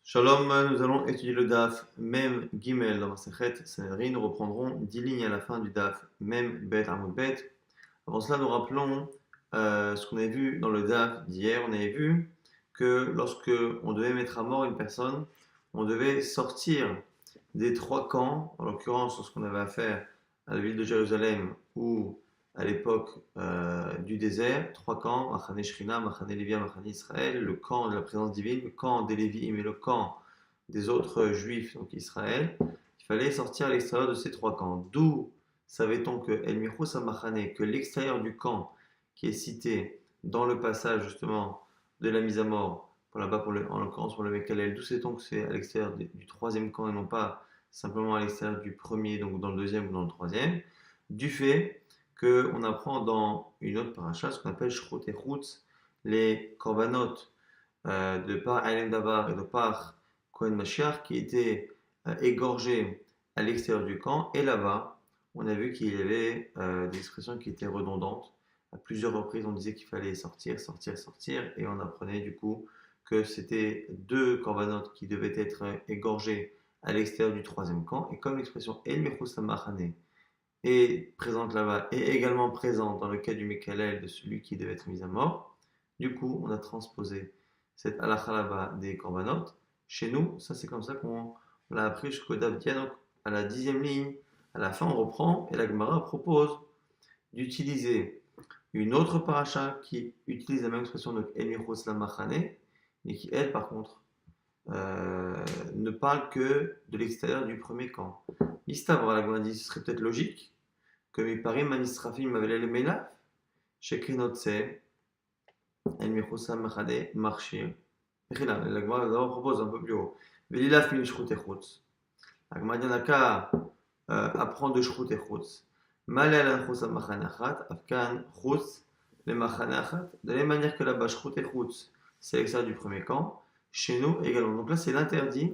Shalom, nous allons étudier le DAF Mem Gimel dans Masechet Sanhedrin. Nous reprendrons 10 lignes à la fin du DAF Mem Bet Amud Bet. Avant cela, nous rappelons ce qu'on avait vu dans le DAF d'hier. On avait vu que lorsque on devait mettre à mort une personne, on devait sortir des trois camps, en l'occurrence ce qu'on avait affaire à la ville de Jérusalem ou à l'époque du désert, trois camps, Machane Shrina, Machane Lévia, Machane Israël, le camp de la présence divine, le camp des Lévi'im et le camp des autres juifs, donc Israël. Il fallait sortir à l'extérieur de ces trois camps. D'où savait-on que El Michus Machane, que l'extérieur du camp qui est cité dans le passage justement de la mise à mort, pour là-bas en l'occurrence pour le Mekalel, d'où sait-on que c'est à l'extérieur du troisième camp et non pas simplement à l'extérieur du premier, donc dans le deuxième ou dans le troisième, du fait qu'on apprend dans une autre paracha, ce qu'on appelle Shrot et Chutz, les korbanot de par Aïlem Davar et de par Kohen Mashiach qui étaient égorgés à l'extérieur du camp. Et là-bas, on a vu qu'il y avait des expressions qui étaient redondantes. À plusieurs reprises, on disait qu'il fallait sortir, sortir, sortir, et on apprenait du coup que c'était deux corbanotes qui devaient être égorgés à l'extérieur du troisième camp. Et comme l'expression El Mechus Machane est présente là-bas et également présente dans le cas du Mekalel de celui qui devait être mis à mort, du coup, on a transposé cette halakha là-bas des corbanotes. Chez nous, ça c'est comme ça qu'on l'a appris jusqu'au Davdia, donc à la 10e ligne. À la fin, on reprend et la Gemara propose d'utiliser une autre paracha qui utilise la même expression, donc Emichos la Machane, mais qui, elle, par contre, ne parle que de l'extérieur du premier camp. Istavra, la Gemara dit, ce serait peut-être logique que Miparim Manisrafim Avelel Melaf, Shekrinotse, Emichos la Machane, Marchir. La Gemara d'abord propose un peu plus haut. Velilaf min Shrut Echutz. La Gemara dit, on n'a qu'à apprendre de Shrut Echutz. Malel Anchus Machane Achat, Afkan Chutz, le Machane Achat. De la même manière que là-bas, Shrut Echutz, c'est l'extérieur du premier camp. Chez nous également. Donc là, c'est l'interdit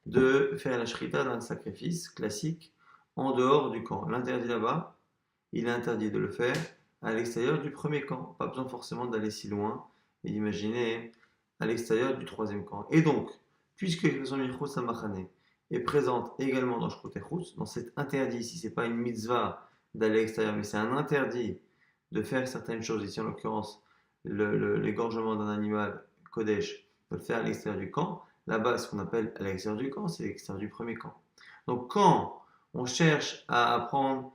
de faire la shrita d'un sacrifice classique en dehors du camp. L'interdit là-bas, il est interdit de le faire à l'extérieur du premier camp. Pas besoin forcément d'aller si loin et d'imaginer à l'extérieur du troisième camp. Et donc, puisque l'expression Michus Samachane est présente également dans Shrut Echutz, dans cet interdit, si ce n'est pas une mitzvah d'aller à l'extérieur, mais c'est un interdit de faire certaines choses, ici en l'occurrence l'égorgement d'un animal Kodesh, de le faire à l'extérieur du camp. Là-bas, ce qu'on appelle à l'extérieur du camp, c'est l'extérieur du premier camp. Donc quand on cherche à apprendre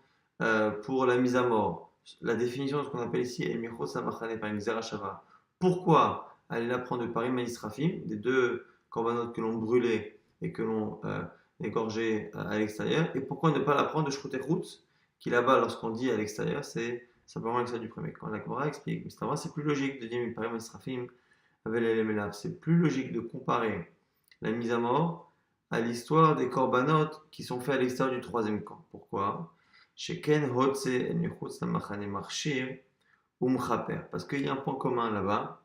pour la mise à mort, la définition de ce qu'on appelle ici El Michos Samachane par une Zerachava, pourquoi aller l'apprendre de Parim Manisrafim, des deux corbanotes que l'on brûlait et que l'on égorgeait à l'extérieur, et pourquoi ne pas l'apprendre de Shrut Echutz, qui là-bas, lorsqu'on dit à l'extérieur, c'est simplement l'extérieur du premier camp. La Gemara explique, mais c'est plus logique de dire Parim Manisrafim avec les c'est plus logique de comparer la mise à mort à l'histoire des corbanotes qui sont faits à l'extérieur du troisième camp. Pourquoi? Parce qu'il y a un point commun là-bas,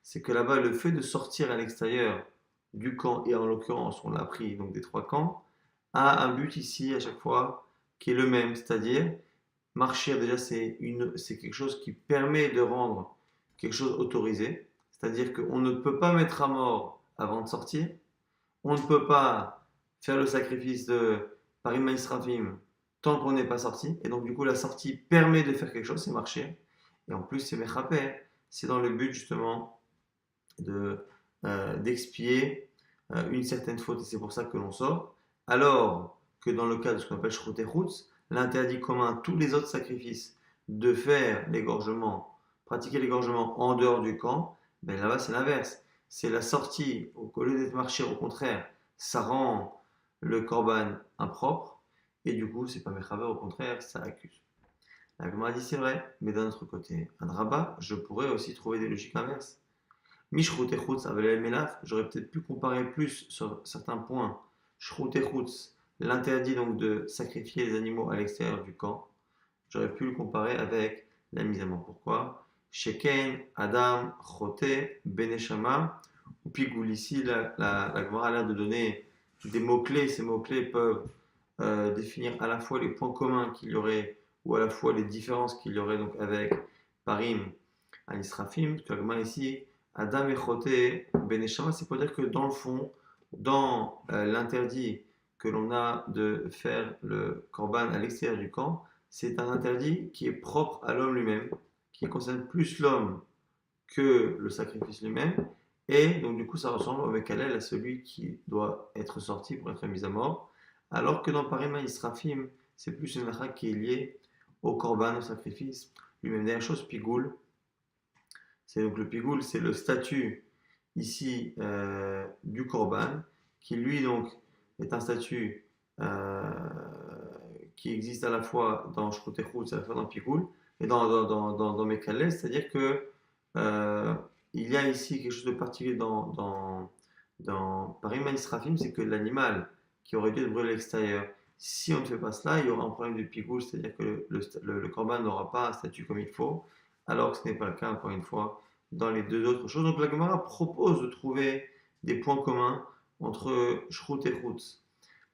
c'est que là-bas, le fait de sortir à l'extérieur du camp, et en l'occurrence, on l'a pris donc des trois camps, a un but ici à chaque fois qui est le même, c'est-à-dire marcher déjà c'est quelque chose qui permet de rendre quelque chose autorisé, c'est-à-dire qu'on ne peut pas mettre à mort avant de sortir, on ne peut pas faire le sacrifice de Parim Maïsrafim tant qu'on n'est pas sorti, et donc du coup la sortie permet de faire quelque chose, c'est marcher, et en plus c'est Mechapé, c'est dans le but justement d'expier une certaine faute, et c'est pour ça que l'on sort, alors que dans le cas de ce qu'on appelle Shrut Echutz, l'interdit commun à tous les autres sacrifices de faire l'égorgement, pratiquer l'égorgement en dehors du camp, ben là-bas c'est l'inverse. C'est la sortie, au lieu d'être marché, au contraire, ça rend le korban impropre, et du coup c'est pas Mechaber, au contraire, ça accuse. La Gemara dit c'est vrai, mais d'un autre côté, un rabat, je pourrais aussi trouver des logiques inverses. Mishrut Echutz Avelel Melaf, j'aurais peut-être pu comparer plus sur certains points. Shrut Echutz, l'interdit donc de sacrifier les animaux à l'extérieur du camp, j'aurais pu le comparer avec la mise à mort. Pourquoi? Sheken, Adam, Chote, Beneshama, ou Pigoul. Ici, la Gemara a l'air de donner des mots-clés. Ces mots-clés peuvent définir à la fois les points communs qu'il y aurait, ou à la fois les différences qu'il y aurait donc avec Parim, Anisrafim. Parce que la Gemara ici, Adam et Chote, Beneshama, c'est pour dire que dans le fond, dans l'interdit que l'on a de faire le korban à l'extérieur du camp, c'est un interdit qui est propre à l'homme lui-même, qui concerne plus l'homme que le sacrifice lui-même, et donc du coup ça ressemble au Mekalel, à celui qui doit être sorti pour être mis à mort, alors que dans Parima Israfim, c'est plus une halakha qui est liée au korban, au sacrifice. Lui-même, dernière chose, Pigoul, c'est donc le Pigoul, c'est le statut ici du korban, qui lui donc est un statut euh, qui existe à la fois dans Shkotechut, à la fois dans Pigoul, et dans Mekalel, c'est-à-dire que euh, il y a ici quelque chose de particulier dans Parima Israfim, c'est que l'animal qui aurait dû être brûlé à l'extérieur, si on ne fait pas cela, il y aura un problème de Pigoul, c'est-à-dire que le korban n'aura pas un statut comme il faut, alors que ce n'est pas le cas, encore une fois, dans les deux autres choses. Donc la Gemara propose de trouver des points communs entre Shrut et Chutz.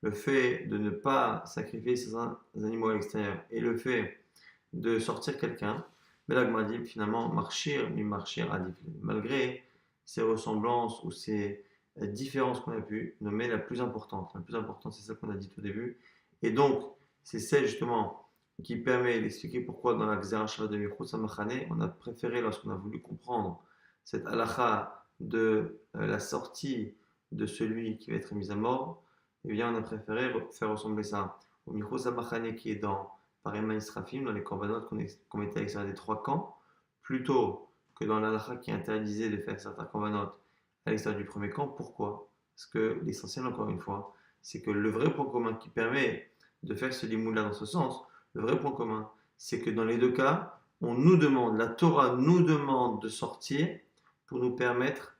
Le fait de ne pas sacrifier ces animaux à l'extérieur et le fait de sortir quelqu'un, mais la Gemara dit finalement marchir, mi marchir adif. Malgré ces ressemblances ou ces différences qu'on a pu nommer, la plus importante. La plus importante, c'est ça qu'on a dit au début. Et donc, c'est celle justement qui permet d'expliquer pourquoi dans la Xera Shabbat de Michutz Samachane, on a préféré, lorsqu'on a voulu comprendre cette halakha de la sortie de celui qui va être mis à mort, eh bien, on a préféré faire ressembler ça au Michutz Samachane qui est dans Parema Israfim, dans les corbanotes qu'on mettait à l'extérieur des trois camps, plutôt que dans l'halakha qui interdisait de faire certains corbanotes à l'extérieur du premier camp. Pourquoi? Parce que l'essentiel, encore une fois, c'est que le vrai point commun qui permet de faire ce limoud-là dans ce sens, le vrai point commun, c'est que dans les deux cas, on nous demande, la Torah nous demande de sortir pour nous permettre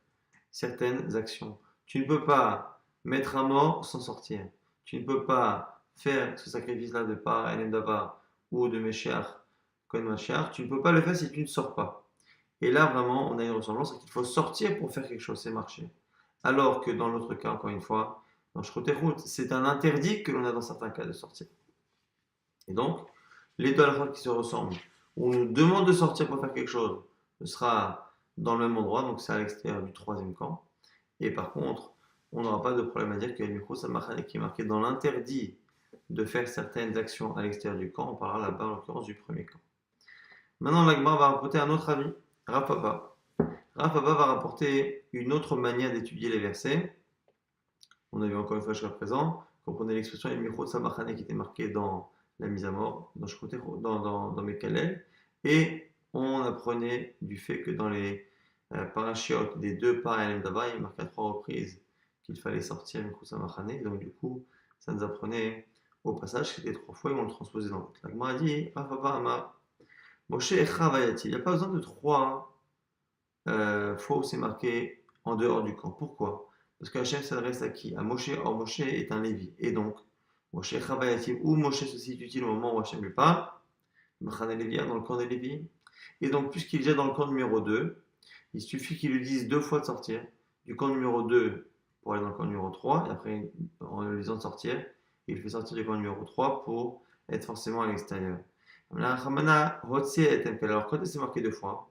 certaines actions. Tu ne peux pas mettre à mort sans sortir. Tu ne peux pas faire ce sacrifice-là de par Enem Davar ou de Meshiach, Kohen Mashiach. Tu ne peux pas le faire si tu ne sors pas. Et là, vraiment, on a une ressemblance, c'est qu'il faut sortir pour faire quelque chose, c'est marcher. Alors que dans l'autre cas, encore une fois, dans Shroterhout, c'est un interdit que l'on a dans certains cas de sortir. Et donc, les deux halachot qui se ressemblent, où on nous demande de sortir pour faire quelque chose, ce sera dans le même endroit, donc c'est à l'extérieur du troisième camp. Et par contre, on n'aura pas de problème à dire qu'il y a une micro samachane qui est marqué dans l'interdit de faire certaines actions à l'extérieur du camp. On parlera là-bas en l'occurrence du premier camp. Maintenant, l'Agma va rapporter un autre avis, Rav Papa. Rav Papa va rapporter une autre manière d'étudier les versets. On a vu encore une fois jusqu'à présent, comprenez l'expression El Michot Samachane qui était marquée dans la mise à mort, dans Mekalel, et on apprenait du fait que dans les parachiotes des deux par El Dava, il marquait à trois reprises qu'il fallait sortir Michot Samachane, donc du coup, ça nous apprenait au passage c'était trois fois et on le transposait dans l'autre. La Gemara a dit, Papa Amar, Moshe Echa Vayati, il n'y a pas besoin de trois fois où c'est marqué en dehors du camp. Pourquoi? Parce que Hachem s'adresse à qui? À Moshe. Or, Moshe est un Lévi. Et donc, Moshe Chavayatim, où Moshe se situe-t-il au moment où Hachem lui parle? Machane Lévia, dans le camp des Lévi. Et donc, puisqu'il est déjà dans le camp numéro 2, il suffit qu'il lui dise deux fois de sortir du camp numéro 2 pour aller dans le camp numéro 3, et après, en lui disant de sortir, il fait sortir du camp numéro 3 pour être forcément à l'extérieur. Alors, quand c'est marqué deux fois,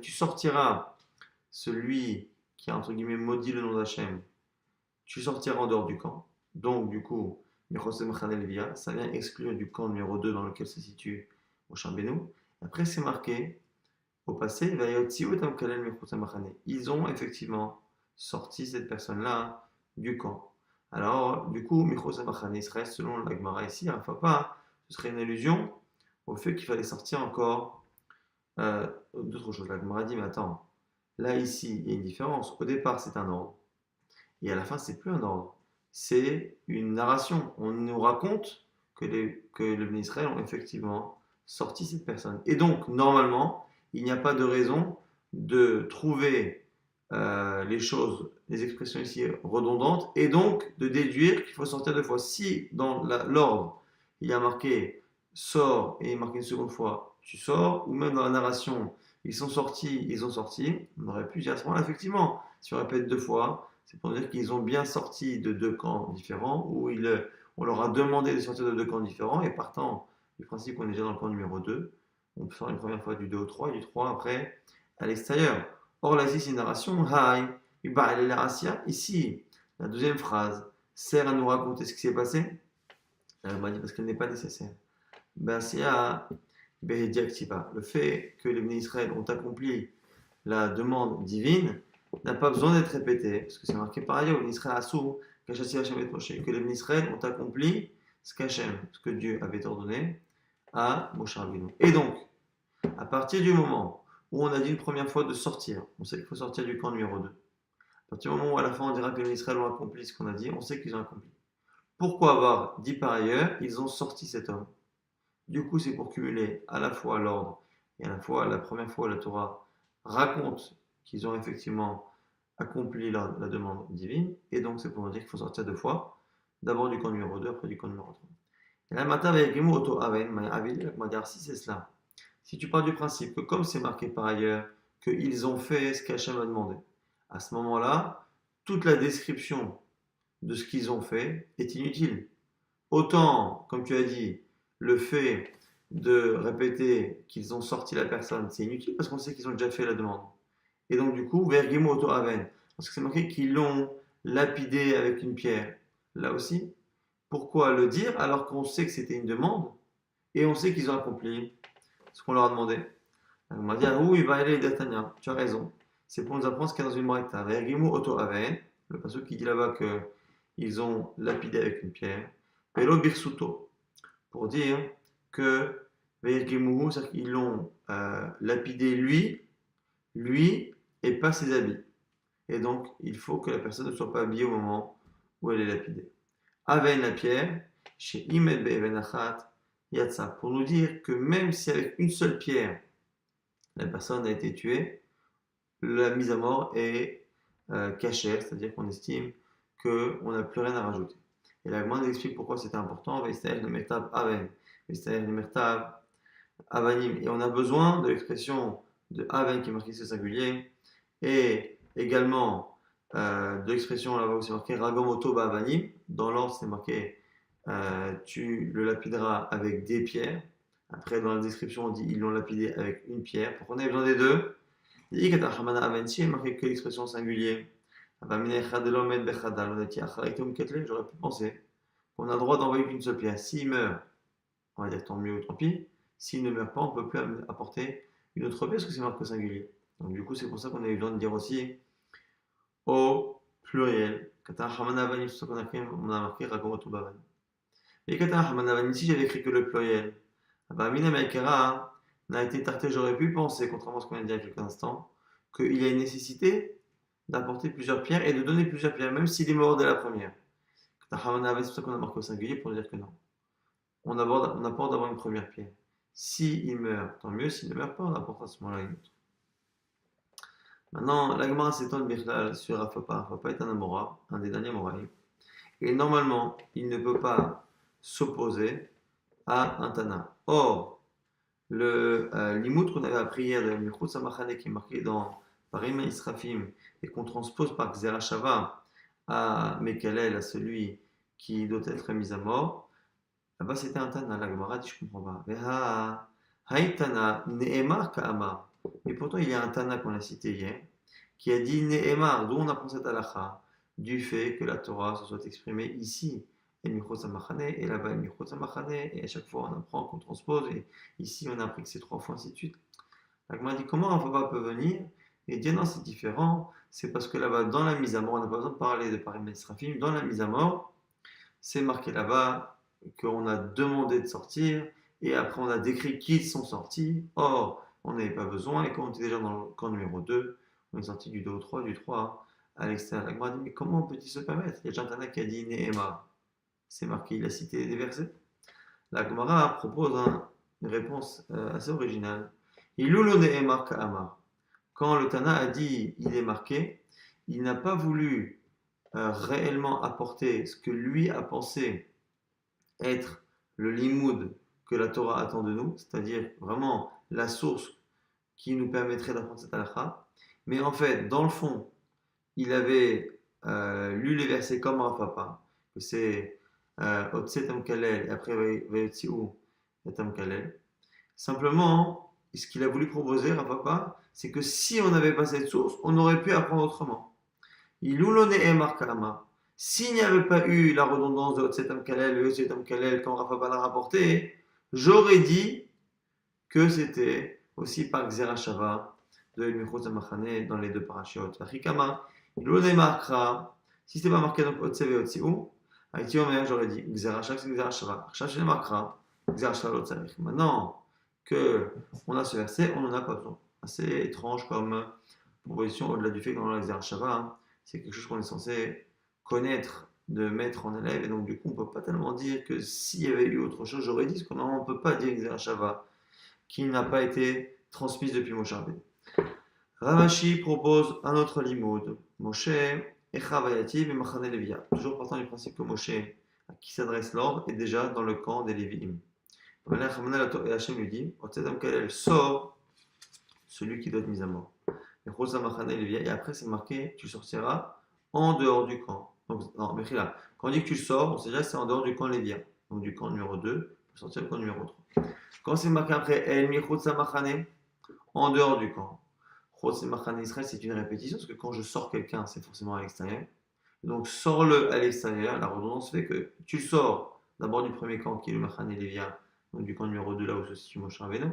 tu sortiras celui qui a entre guillemets maudit le nom d'Hachem, tu sortiras en dehors du camp. Donc, du coup, ça vient exclure du camp numéro 2 dans lequel se situe Moshe Rabbeinu. Après, c'est marqué au passé, ils ont effectivement sorti cette personne-là du camp. Alors, du coup, il serait, selon la Gemara ici, un papa, ce serait une allusion au fait qu'il fallait sortir encore d'autres choses. La Gemara dit, mais attends, là, ici, il y a une différence. Au départ, c'est un ordre. Et à la fin, c'est plus un ordre. C'est une narration. On nous raconte que les Béni Israël ont effectivement sorti cette personne. Et donc, normalement, il n'y a pas de raison de trouver les choses, les expressions ici redondantes, et donc de déduire qu'il faut sortir deux fois. Si dans l'ordre, il y a marqué sors et il est marqué une seconde fois tu sors, ou même dans la narration, ils sont sortis, ils ont sorti, on aurait pu dire à ce moment-là, effectivement, si on répète deux fois, c'est pour dire qu'ils ont bien sorti de deux camps différents, où on leur a demandé de sortir de deux camps différents, et partant du principe qu'on est déjà dans le camp numéro 2, on sort une première fois du 2 au 3, et du 3 après à l'extérieur. Or là, ici, c'est une narration, Haï, Bah, elle est la Assia. Ici, la deuxième phrase sert à nous raconter ce qui s'est passé. Elle m'a dit parce qu'elle n'est pas nécessaire. Ben, c'est à Behediaktiva. Le fait que les bénis Israël ont accompli la demande divine n'a pas besoin d'être répété, parce que c'est marqué par ailleurs, Israël Assou, que les bénis Israël ont accompli ce qu'Hachem, ce que Dieu avait ordonné à Moshe Rabbeinu. Et donc, à partir du moment où on a dit une première fois de sortir, on sait qu'il faut sortir du camp numéro 2. À partir du moment où à la fin on dira que les bénis Israël ont accompli ce qu'on a dit, on sait qu'ils ont accompli. Pourquoi avoir dit par ailleurs, ils ont sorti cet homme? Du coup, c'est pour cumuler à la fois l'ordre et à la fois la première fois la Torah raconte qu'ils ont effectivement accompli la demande divine, et donc c'est pour nous dire qu'il faut sortir deux fois, d'abord du camp numéro 2, après du camp numéro 3. Et là, matin, avec auto aven, si c'est cela, si tu pars du principe que comme c'est marqué par ailleurs, qu'ils ont fait ce qu'Hachem a demandé, à ce moment-là, toute la description de ce qu'ils ont fait est inutile. Autant, comme tu as dit, le fait de répéter qu'ils ont sorti la personne, c'est inutile parce qu'on sait qu'ils ont déjà fait la demande. Et donc, du coup, vergimo auto aven, parce que c'est marqué qu'ils l'ont lapidé avec une pierre. Là aussi, pourquoi le dire alors qu'on sait que c'était une demande et on sait qu'ils ont accompli ce qu'on leur a demandé? On m'a dit, ah oui, bah, tu as raison. C'est pour nous apprendre ce qu'il y a dans une braïta. Vergimo auto aven, le passage qui dit là-bas qu'ils ont lapidé avec une pierre. Pelo birsuto, pour dire que Veirgemuhu, c'est-à-dire qu'ils l'ont lapidé lui et pas ses habits. Et donc, il faut que la personne ne soit pas habillée au moment où elle est lapidée. Aven la pierre, chez Imed Be'even Achat, Yatsa, pour nous dire que même si avec une seule pierre, la personne a été tuée, la mise à mort est cachère, c'est-à-dire qu'on estime qu'on n'a plus rien à rajouter. Et la Gemara explique pourquoi c'était important. Veistaer le mertab aven, veistaer le mertab avanim. Et on a besoin de l'expression de aven qui est marquée au singulier et également de l'expression là-bas où c'est marqué ragomoto avanim. Dans l'ordre, c'est marqué tu le lapideras avec des pierres. Après, dans la description, on dit ils l'ont lapidé avec une pierre. Pourquoi on a besoin des deux? Il dit que marqué que l'expression singulier. J'aurais pu penser qu'on a le droit d'envoyer qu'une seule pierre. S'il meurt, on va dire tant mieux ou tant pis. S'il ne meurt pas, on ne peut plus apporter une autre pierre parce que c'est marqué au singulier. Donc du coup, c'est pour ça qu'on a eu besoin de dire aussi au pluriel. C'est pour ça qu'on a marqué Ragomoto Bavan. Et ici, j'avais écrit que le pluriel. Mina Maikera n'a été tarté, j'aurais pu penser, contrairement à ce qu'on vient de dire il y a quelques instants, qu'il y a une nécessité d'apporter plusieurs pierres et de donner plusieurs pierres, même s'il est mort dès la première. C'est pour ça qu'on a marqué au singulier pour dire que non. On apporte d'abord une première pierre. S'il meurt, tant mieux. S'il ne meurt pas, on apporte à ce moment-là une autre. Maintenant, la Gemara s'étonne Birklal sur Rafapa. Rafapa est un Amora, un des derniers Moraïs. Et normalement, il ne peut pas s'opposer à un Tana. Or, le limout qu'on avait appris hier de Michut Samachane qui est marqué dans Parim Israfim et qu'on transpose par Xerashava à Mekalel, à celui qui doit être mis à mort, là-bas c'était un Tana. La Gemara dit je comprends pas. Veha Haïtana Ne'emar Ka'amar. Mais pourtant il y a un Tana qu'on a cité hier qui a dit Ne'emar, d'où on apprend cette halakha, du fait que la Torah se soit exprimée ici. Et Michot Samachane, et là-bas Michot Samachane, et à chaque fois on apprend qu'on transpose, et ici on a appris que c'est trois fois, ainsi de suite. La Gemara dit comment un papa peut venir et dire non, c'est différent, c'est parce que là-bas, dans la mise à mort, on n'a pas besoin de parler de Parim Esrafim, dans la mise à mort, c'est marqué là-bas qu'on a demandé de sortir, et après on a décrit qu'ils sont sortis, or on n'avait pas besoin, et quand on était déjà dans le camp numéro 2, on est sorti du 2 au 3, du 3 à l'extérieur. La Gemara dit mais comment peut-il se permettre? Il y a déjà un Tana qui a dit Nehema. C'est marqué, il a cité des versets. La Gemara propose une réponse assez originale. Quand le Tana a dit il est marqué, il n'a pas voulu réellement apporter ce que lui a pensé être le limoud que la Torah attend de nous, c'est-à-dire vraiment la source qui nous permettrait d'apprendre cette halakha. Mais en fait, dans le fond, il avait lu les versets comme Rav Papa, que c'est Otsetam Kalel, et après Vayotsiou Etam Kalel. Simplement, ce qu'il a voulu proposer à Papa, c'est que si on n'avait pas cette source, on aurait pu apprendre autrement. Ilulone Emar Kalama. S'il n'y avait pas eu la redondance de Otsetam Kalel et Otsetam Kalel quand Rafa l'a rapporté, j'aurais dit que c'était aussi par Xerashava de Michot Zamachane dans les deux parachutes. Rikama, Ilulone Emar Kra. Si c'était pas marqué donc Otsev et Otsiu, avec Omer, j'aurais dit Xerashak c'est Xerashava. Chash et Makra, Xerashava l'Otsavich. Maintenant que on a ce verset, on n'en a pas besoin. Assez étrange comme proposition au-delà du fait que dans l'Xerashava, c'est quelque chose qu'on est censé connaître, de mettre en élève, et donc du coup on ne peut pas tellement dire que s'il y avait eu autre chose, j'aurais dit, parce qu'on ne peut pas dire Xerashava qui n'a pas été transmise depuis Moshe Rabbeinu. Ravashi propose un autre limoud, Moshe, Echavayati, et Machane Levia. Toujours partant du principe que Moshe, à qui s'adresse l'ordre, est déjà dans le camp des Lévi'im. Et Hachem lui dit, Otsedam Kalel sort celui qui doit être mis à mort. Et après, c'est marqué, tu sortiras en dehors du camp. Donc, non, mais là, quand on dit que tu sors, on sait déjà que c'est en dehors du camp Lévia. Donc, du camp numéro 2, pour sortir le camp numéro 3. Quand c'est marqué après, El Michutza Machane, en dehors du camp. Chutza Machane Israël, c'est une répétition, parce que quand je sors quelqu'un, c'est forcément à l'extérieur. Donc, sors-le à l'extérieur. La redondance fait que tu sors d'abord du premier camp, qui est le Machane Lévia, donc du camp numéro 2, là où se situe Moshe Rabbeinu.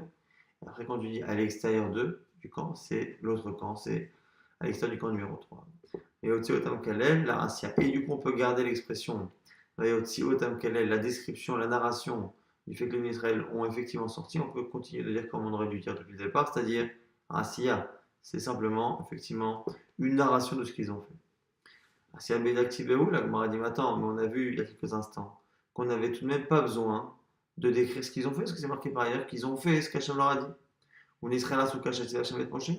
Après, quand tu dis à l'extérieur du camp, c'est l'autre camp, c'est à l'extérieur du camp numéro 3. Et Otsi Otam Kalel, la Rasia. Et du coup, on peut garder l'expression, Otsi Otam Kalel, la description, la narration du fait que les Israël ont effectivement sorti. On peut continuer de dire comme on aurait dû dire depuis le départ, c'est-à-dire Rasia. C'est simplement, effectivement, une narration de ce qu'ils ont fait. Rasia Bedaktiveu, la Gemara dit, attends, mais on a vu il y a quelques instants qu'on n'avait tout de même pas besoin de décrire ce qu'ils ont fait, parce que c'est marqué par ailleurs qu'ils ont fait ce qu'Hachem leur a dit. On Israël sous Kachat Hachem et Moshe.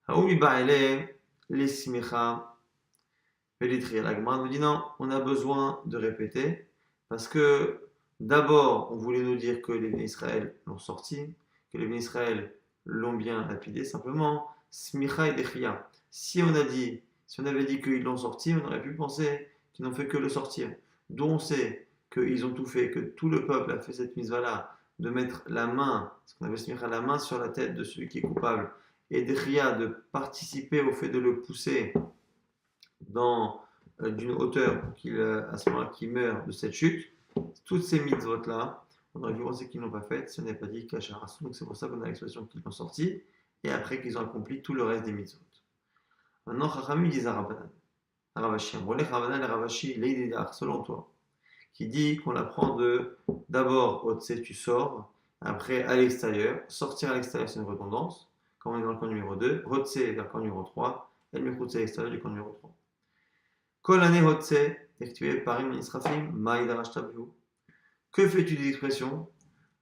Haoumi Ba'ele, les Smicha, Velitri. La Gemara nous dit non, on a besoin de répéter, parce que d'abord, on voulait nous dire que les Israël l'ont sorti, que les Israël l'ont bien lapidé, simplement, Smicha et Dechia. Si on avait dit qu'ils l'ont sorti, on aurait pu penser qu'ils n'ont fait que le sortir. D'où on sait qu'ils ont tout fait, que tout le peuple a fait cette mise-là, de mettre la main, ce qu'on appelle smicha, la main sur la tête de celui qui est coupable, et Dechia de participer au fait de le pousser dans d'une hauteur pour qu'il, à ce moment-là, qu'il meurt de cette chute. Toutes ces mitzvot-là, on aurait pu penser qu'ils n'ont pas faites si on n'avait pas dit Kacharasu. Donc c'est pour ça qu'on a l'expression qu'ils l'ont sorti, et après qu'ils ont accompli tout le reste des mitzvot. Maintenant, Chachamim disent à Rabbanan, à Ravashi, Rabbanan et Ravashi, l'Eidédar, selon toi, qui dit qu'on apprend d'abord Otse, tu sors, après à l'extérieur. Sortir à l'extérieur, c'est une redondance, quand on est dans le camp numéro 2, Otse vers le camp numéro 3, et le Michutz à l'extérieur du camp numéro 3. Kol ane Otse, effectué par Israfim, Maïdarash Tabu. Que fais-tu des expressions?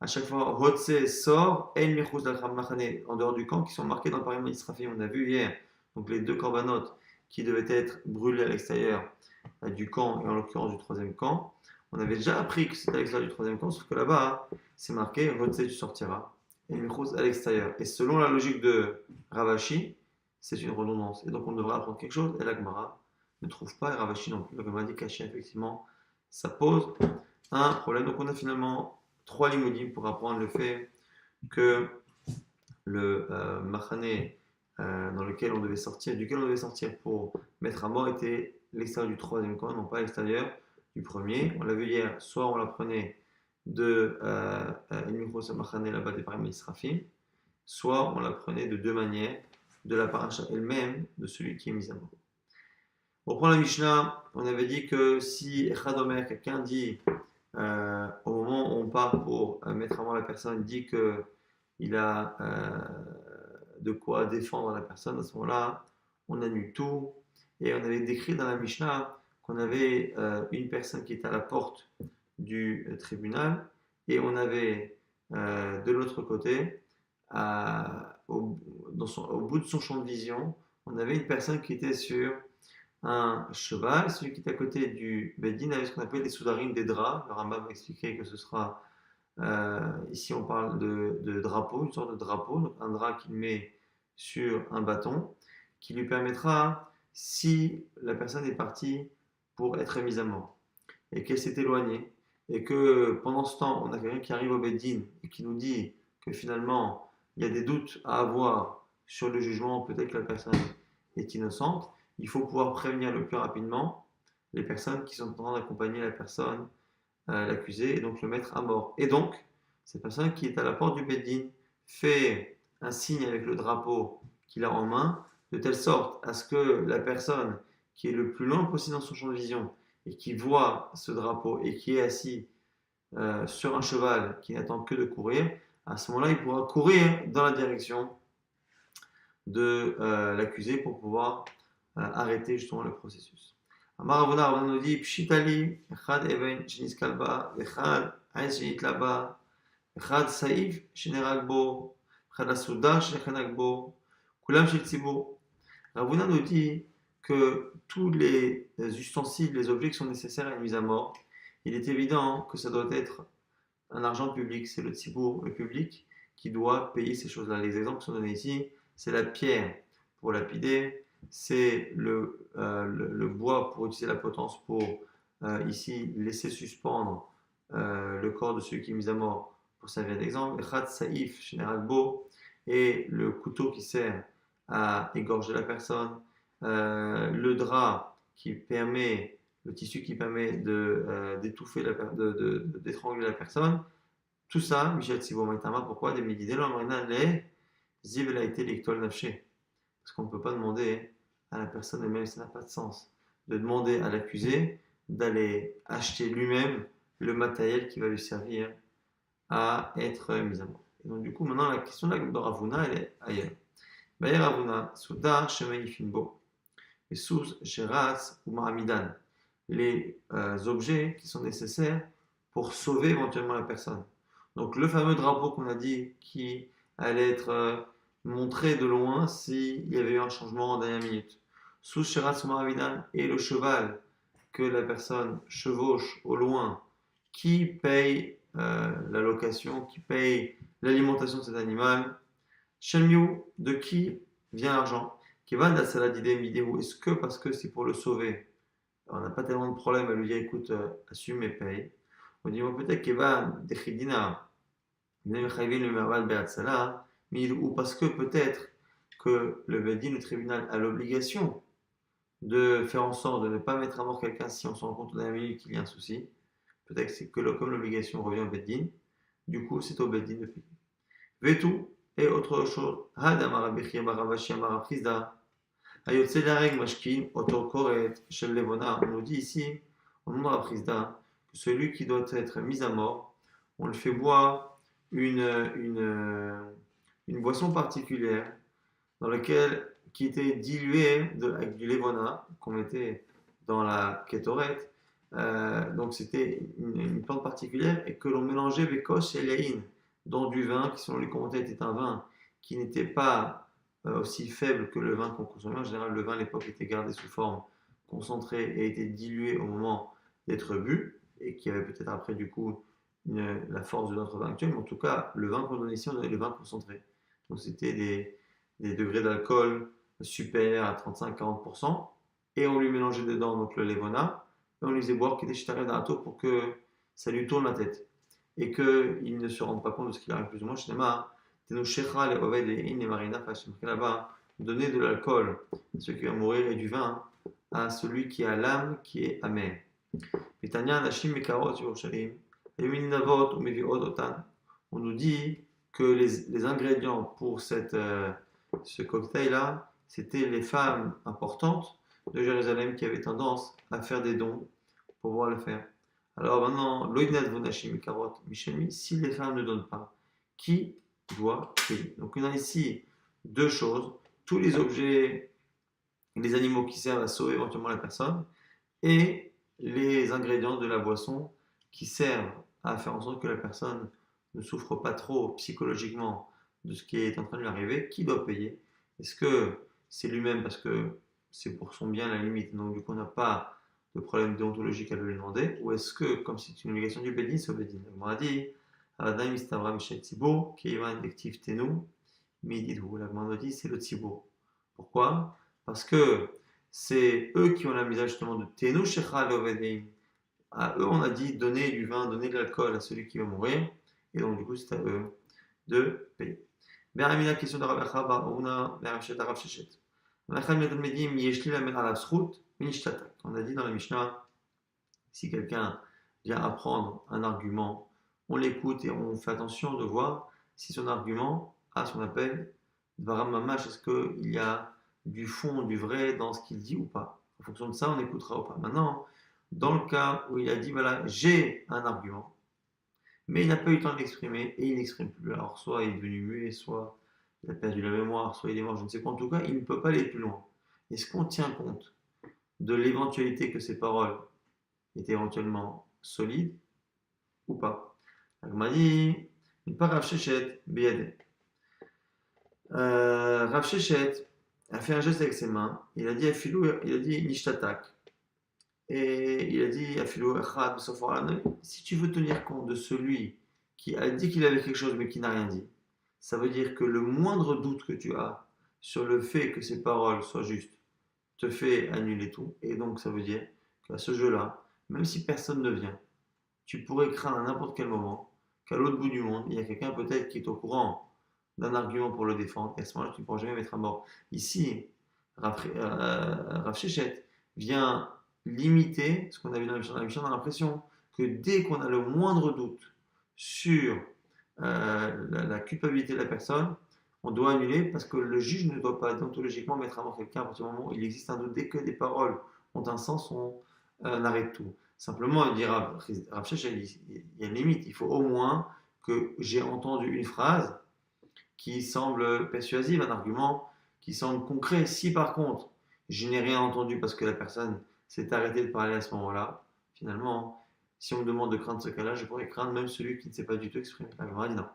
À chaque fois, Otse sort, et le Michutz Machane, en dehors du camp, qui sont marqués dans Parim Israfim. On a vu hier, donc les deux corbanotes qui devaient être brûlés à l'extérieur du camp, et en l'occurrence du troisième camp. On avait déjà appris que c'était à l'extérieur du troisième camp, sauf que là-bas, c'est marqué Rotse, tu sortiras, et Michutz à l'extérieur. Et selon la logique de Ravashi, c'est une redondance. Et donc on devrait apprendre quelque chose, et la Gemara ne trouve pas, et Ravashi non plus. La Gemara dit qu'Hachem, effectivement, ça pose un problème. Donc on a finalement 3 limoudim pour apprendre le fait que le Machane dans lequel on devait sortir, duquel on devait sortir pour mettre à mort était l'extérieur du troisième camp, non pas l'extérieur du premier. On l'a vu hier, soit on l'apprenait de Elmichos Machane là-bas des Parim Israfim, soit on l'apprenait de deux manières, de la paracha elle-même, de celui qui est mis à mort. Pour prendre la Mishnah, on avait dit que si Echadomer, quelqu'un dit, au moment où on part pour mettre à mort la personne, dit qu'il a de quoi défendre la personne, à ce moment-là, on annule tout. Et on avait décrit dans la Mishnah qu'on avait une personne qui était à la porte du tribunal, et on avait de l'autre côté, au bout de son champ de vision, on avait une personne qui était sur un cheval. Celui qui est à côté du Beddin avait ce qu'on appelle des soudarines, des draps. Le Rambam m'a expliqué que ce sera, ici on parle de drapeau, une sorte de drapeau, donc un drap qu'il met sur un bâton, qui lui permettra, si la personne est partie pour être mise à mort, et qu'elle s'est éloignée, et que pendant ce temps, on a quelqu'un qui arrive au Beddin, et qui nous dit que finalement, il y a des doutes à avoir sur le jugement, peut-être que la personne est innocente, il faut pouvoir prévenir le plus rapidement les personnes qui sont en train d'accompagner la personne, l'accusé, et donc le mettre à mort. Et donc, cette personne qui est à la porte du Beddin fait un signe avec le drapeau qu'il a en main, de telle sorte à ce que la personne qui est le plus loin possible dans son champ de vision et qui voit ce drapeau et qui est assis sur un cheval qui n'attend que de courir, à ce moment-là, il pourra courir dans la direction de l'accusé pour pouvoir arrêter justement le processus. Amar Ravuna, Ravuna nous dit Pshitali, Echad Even Sheniskal Ba, Echad Ain Shenitla Ba, Echad Saïf Shenerag Bo, Echad Asudar Shenechanak Bo, Kulam Shel Tzibur. Ravuna nous dit que tous les ustensiles, les objets qui sont nécessaires à une mise à mort, il est évident que ça doit être un argent public, c'est le tzibour, le public, qui doit payer ces choses-là. Les exemples qui sont donnés ici, c'est la pierre pour lapider, c'est le bois pour utiliser la potence pour ici laisser suspendre le corps de celui qui est mis à mort pour servir d'exemple, Khat Saïf, Général Beau, et le couteau qui sert à égorger la personne, le drap qui permet, le tissu qui permet d'étouffer, d'étrangler la personne. Tout ça, Michel Tsibo Maitama, pourquoi des médidés l'amrina les ziv a été lectol nafché. Parce qu'on ne peut pas demander à la personne elle-même, ça n'a pas de sens, de demander à l'accusé d'aller acheter lui-même le matériel qui va lui servir à être mis à mort. Et donc, du coup, maintenant, la question de Ravuna, elle est ailleurs. Bayer Ravuna, Soudar, Shemei Finbo, et Sous, Sheratz ou Mahamidan, les objets qui sont nécessaires pour sauver éventuellement la personne. Donc, le fameux drapeau qu'on a dit qui allait être montré de loin s'il y avait eu un changement en dernière minute. Sous Sheratz ou Mahamidan, et le cheval que la personne chevauche au loin, qui paye la location, qui paye l'alimentation de cet animal. Shelmiu, de qui vient l'argent? Kevan la salade midéou. Est-ce que parce que c'est pour le sauver? Alors, on n'a pas tellement de problème à lui dire écoute, assume et paye. On dit peut-être Kevan dechidina, ou parce que peut-être que le Bedin, le tribunal, a l'obligation de faire en sorte de ne pas mettre à mort quelqu'un si on se rend compte dans la minute qu'il y a un souci. Peut-être que c'est que comme l'obligation revient au Beddin, du coup c'est au Beddin de payer. Vetu, et autre chose, Had Amarabichi Amaravashi Amaraprizda, Ayotse Dareg Mashkin, Otokoret, Shel Levona. On nous dit ici, au nom de la Prizda, que celui qui doit être mis à mort, on le fait boire une boisson particulière dans laquelle qui était diluée avec du Levona qu'on mettait dans la Ketoret. Donc c'était une plante particulière et que l'on mélangeait Bekos et Leïn dans du vin qui selon les commentaires était un vin qui n'était pas aussi faible que le vin qu'on consommait. En général, le vin à l'époque était gardé sous forme concentrée et était dilué au moment d'être bu et qui avait peut-être après du coup la force de notre vin actuel. Mais en tout cas, le vin qu'on donnait ici, on donnait le vin concentré. Donc c'était des degrés d'alcool supérieurs à 35-40% et on lui mélangeait dedans donc le Levona et on lui faisait boire qui était d'Arato pour que ça lui tourne la tête et qu'il ne se rende pas compte de ce qu'il arrive plus ou moins. Là-bas, donner de l'alcool à celui qui va mourir et du vin à celui qui a l'âme qui est amère. On nous dit que les ingrédients pour ce cocktail-là, c'était les femmes importantes de Jérusalem qui avaient tendance à faire des dons pour pouvoir le faire. Alors maintenant, si les femmes ne donnent pas, qui doit payer? Donc on a ici deux choses, tous les objets, les animaux qui servent à sauver éventuellement la personne, et les ingrédients de la boisson qui servent à faire en sorte que la personne ne souffre pas trop psychologiquement de ce qui est en train de lui arriver. Qui doit payer? Est-ce que c'est lui-même parce que c'est pour son bien à la limite, donc du coup on n'a pas de problème déontologique à lui demander, ou est-ce que, comme c'est une obligation du Bedin, c'est au Bedin? On a dit, Aladam Istavra Michel Tzibo, qui est un actif Tenu, Mididou. La Gemara dit, c'est le Tzibo. Pourquoi? Parce que c'est eux qui ont la misère justement de Tenu Shecha Lovedein. À eux, on a dit, donner du vin, donner de l'alcool à celui qui va mourir, et donc du coup, c'est à eux de payer. Beramina, question de Rabbi Chaba, on a la Rachet Arav Shechet. On a dit dans la Mishnah, si quelqu'un vient apprendre un argument, on l'écoute et on fait attention de voir si son argument a ce qu'on appelle Dvaram Mamash, est-ce qu'il y a du fond, du vrai dans ce qu'il dit ou pas. En fonction de ça, on écoutera ou pas. Maintenant, dans le cas où il a dit, voilà, j'ai un argument, mais il n'a pas eu le temps de l'exprimer et il n'exprime plus. Alors, soit il est devenu muet, soit il a perdu la mémoire, soit il est mort, je ne sais pas. En tout cas, il ne peut pas aller plus loin. Est-ce qu'on tient compte de l'éventualité que ces paroles est éventuellement solide ou pas. Agma dit, il part Rav Shechet, Biyadeh. Rav Shechet a fait un geste avec ses mains. Il a dit Afilou, il a dit Nishtatak. Et il a dit Afilou Echad, si tu veux tenir compte de celui qui a dit qu'il avait quelque chose mais qui n'a rien dit, ça veut dire que le moindre doute que tu as sur le fait que ces paroles soient justes te fait annuler tout. Et donc ça veut dire qu'à ce jeu-là, même si personne ne vient, tu pourrais craindre à n'importe quel moment qu'à l'autre bout du monde, il y a quelqu'un peut-être qui est au courant d'un argument pour le défendre, et à ce moment-là, tu ne pourras jamais mettre à mort. Ici, Rav Shechet vient limiter ce qu'on a vu dans la Mishnah. On a l'impression que dès qu'on a le moindre doute sur la culpabilité de la personne, on doit annuler parce que le juge ne doit pas déontologiquement mettre à mort quelqu'un à partir du moment où il existe un doute. Dès que des paroles ont un sens, on arrête tout. Simplement, il dit Rav Shechet, il y a une limite. Il faut au moins que j'ai entendu une phrase qui semble persuasive, un argument qui semble concret. Si par contre, je n'ai rien entendu parce que la personne s'est arrêtée de parler à ce moment-là, finalement, si on me demande de craindre ce cas-là, je pourrais craindre même celui qui ne s'est pas du tout exprimé. La Gemara dit non.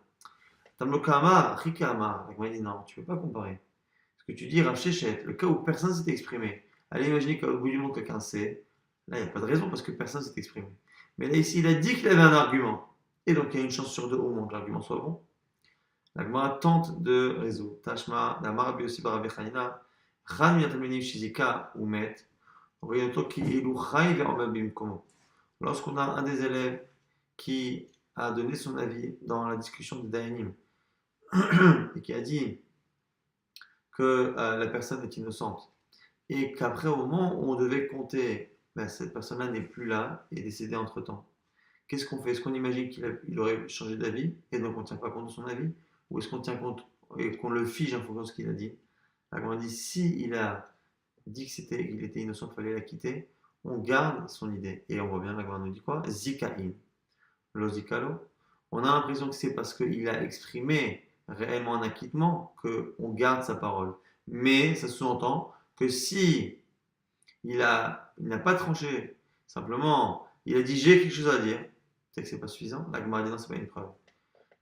Tamlokama, Rikama. La Gemara dit non, tu ne peux pas comparer. Ce que tu dis, Rav Shechet, le cas où personne s'est exprimé. Allez imaginer qu'au bout du monde, quelqu'un sait. Là, il n'y a pas de raison parce que personne s'est exprimé. Mais là, ici, il a dit qu'il avait un argument. Et donc, il y a une chance sur deux au moins que l'argument soit bon. La Gemara tente de résoudre. Tashma, la Marabi aussi Barabechanina, Ran Yatamini Shizika ou Met, Oriento ki ilu Chai Ve'omabim Komo. Lorsqu'on a un des élèves qui a donné son avis dans la discussion de Dayanim et qui a dit que la personne est innocente et qu'après au moment où on devait compter, ben, cette personne-là n'est plus là et est décédée entre-temps. Qu'est-ce qu'on fait? Est-ce qu'on imagine qu'il aurait changé d'avis et donc on ne tient pas compte de son avis? Ou est-ce qu'on tient compte et qu'on le fige en fonction de ce qu'il a dit? Là, on dit si il a dit qu'il était innocent, qu'il fallait l'acquitter, on garde son idée. Et on voit bien, la Gemara nous dit quoi? Zikain. Lo zikalo. On a l'impression que c'est parce qu'il a exprimé réellement un acquittement qu'on garde sa parole. Mais ça sous-entend que si il n'a pas tranché, simplement, il a dit j'ai quelque chose à dire, c'est que c'est pas suffisant. La Gemara dit non, c'est pas une preuve.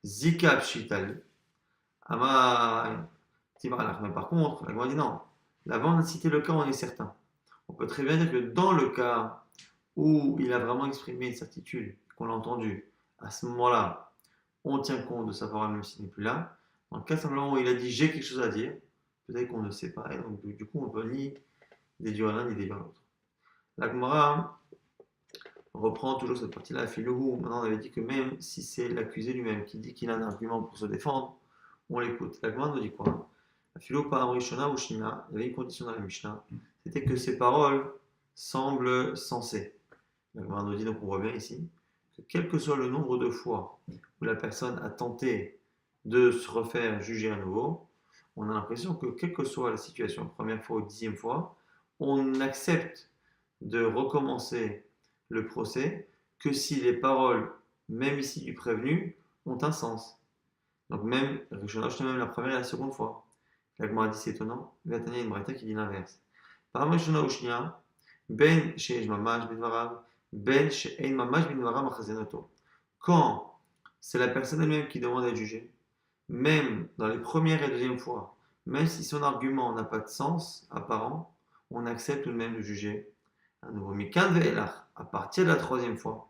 Zika pshitali. Ama tibaralach. Mais par contre, la Gemara dit non. Là-bas, on a cité le cas où on est certain. On peut très bien dire que dans le cas où il a vraiment exprimé une certitude, qu'on l'a entendu, à ce moment-là, on tient compte de sa parole même s'il n'est plus là. Dans le cas simplement où il a dit j'ai quelque chose à dire, peut-être qu'on ne sait pas, et donc du coup on peut ni déduire l'un ni déduire l'autre. La Gemara reprend toujours cette partie-là. Filou, maintenant on avait dit que même si c'est l'accusé lui-même qui dit qu'il a un argument pour se défendre, on l'écoute. La Gemara nous dit quoi? Filou par Rishona ou Shina, il y avait une condition dans la Mishnah, c'était que ces paroles semblent sensées. La Gemara nous dit, donc on voit bien ici, que quel que soit le nombre de fois où la personne a tenté de se refaire juger à nouveau, on a l'impression que quelle que soit la situation, première fois ou dixième fois, on accepte de recommencer le procès que si les paroles, même ici du prévenu, ont un sens. Donc même, même la première et la seconde fois. La Gemara dit c'est étonnant, il y a une braïta qui dit l'inverse. Par Rishona ou Shnia, ben she'esh mamash bidvarav, ben she'ein mamash bidvarav achazenoto. Quand c'est la personne elle-même qui demande à être jugée, même dans les premières et deuxièmes fois, même si son argument n'a pas de sens apparent, on accepte tout de même de juger à nouveau. Mais quand à partir de la troisième fois,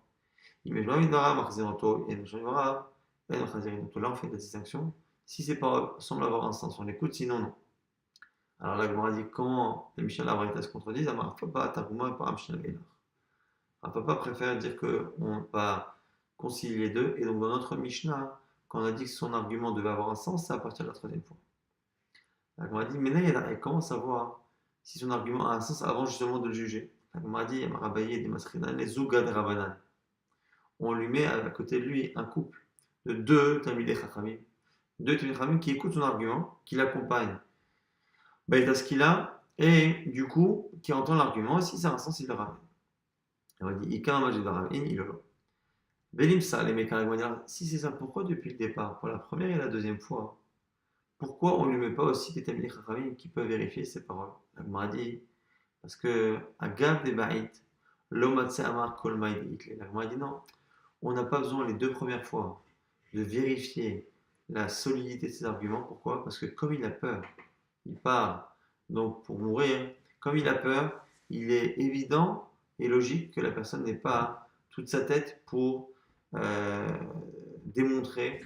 là on fait la distinction. Si ces paroles semblent avoir un sens, on l'écoute, sinon non. Alors la Gemara dit comment les Mishnah Labraïta se contredisent. Amar Papa, Targuma et Param Mishnah Geilar. Papa préfère dire qu'on va concilier les deux, et donc dans notre Mishnah, quand on a dit que son argument devait avoir un sens, c'est à partir de la troisième fois. La Gemara dit, mais là, il commence à voir si son argument a un sens avant justement de le juger. La Gemara dit, Rabaye des Masrinan, les Zouga de Rabanan. On lui met à côté de lui un couple de deux Talmidei Chachamim, deux Talmidei Chachamim qui écoutent son argument, qui l'accompagnent. Baïta ce qu'il a, et du coup, qui entend l'argument, et si ça a un sens, il le ramène. On dit, Ika Majid Varavin, il le voit. Belim ça, les mecs, si c'est ça, pourquoi depuis le départ, pour la première et la deuxième fois, pourquoi on ne lui met pas aussi des Talmidei Chachamim qui peuvent vérifier ses paroles? La Gemara dit, parce que Agav de Baït, l'Omatse Amar Kol Maïd Hitler. La Gemara dit non, on n'a pas besoin les deux premières fois de vérifier la solidité de ses arguments. Pourquoi? Parce que comme il a peur, il part donc pour mourir. Comme il a peur, il est évident et logique que la personne n'ait pas toute sa tête pour démontrer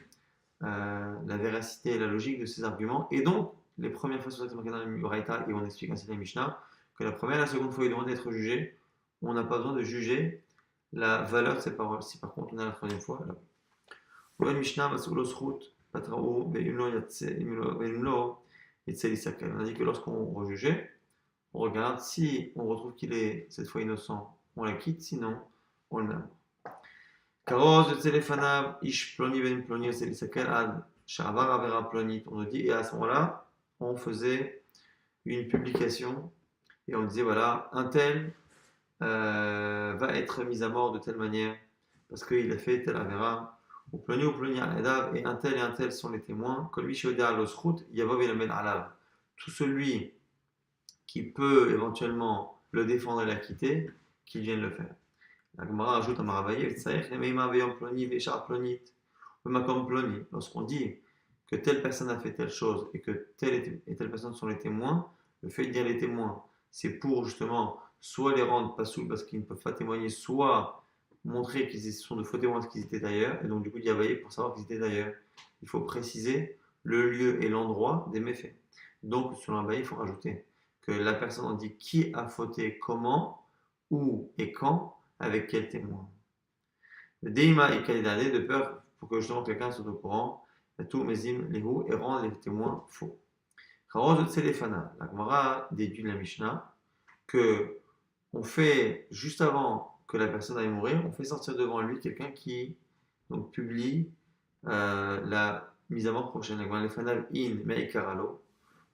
la véracité et la logique de ses arguments. Et donc, les premières fois sur cette marquée dans le Braïta, et on explique ainsi dans la Mishnah, que la première et la seconde fois, il demande d'être jugé. On n'a pas besoin de juger la valeur de ses paroles. Si par contre, on a la troisième fois, là. On dit que lorsqu'on rejugeait, on regarde si on retrouve qu'il est cette fois innocent, on la quitte, sinon on le met. On nous dit, et à ce moment-là, on faisait une publication et on disait voilà, un tel va être mis à mort de telle manière parce qu'il a fait tel avéra, ou ploni alav, et un tel sont les témoins. Tout celui qui peut éventuellement le défendre et l'acquitter, qu'il vienne le faire. La Gemara ajoute à Maravaye, lorsqu'on dit que telle personne a fait telle chose et que telle et telle personne sont les témoins, le fait de dire les témoins, c'est pour justement soit les rendre pas sous parce qu'ils ne peuvent pas témoigner, soit montrer qu'ils sont de faux témoins parce qu'ils étaient d'ailleurs, et donc du coup Yavaye pour savoir qu'ils étaient d'ailleurs. Il faut préciser le lieu et l'endroit des méfaits. Donc selon Abaye, il faut rajouter que la personne en dit qui a fauté, comment, où et quand, avec quel témoin. Deima et Kalidane, de peur pour que justement quelqu'un soit au courant, tout mesim lehu et rend les témoins faux. La Gemara déduit de la Mishnah que on fait juste avant que la personne aille mourir, on fait sortir devant lui quelqu'un qui donc publie la mise à mort prochaine.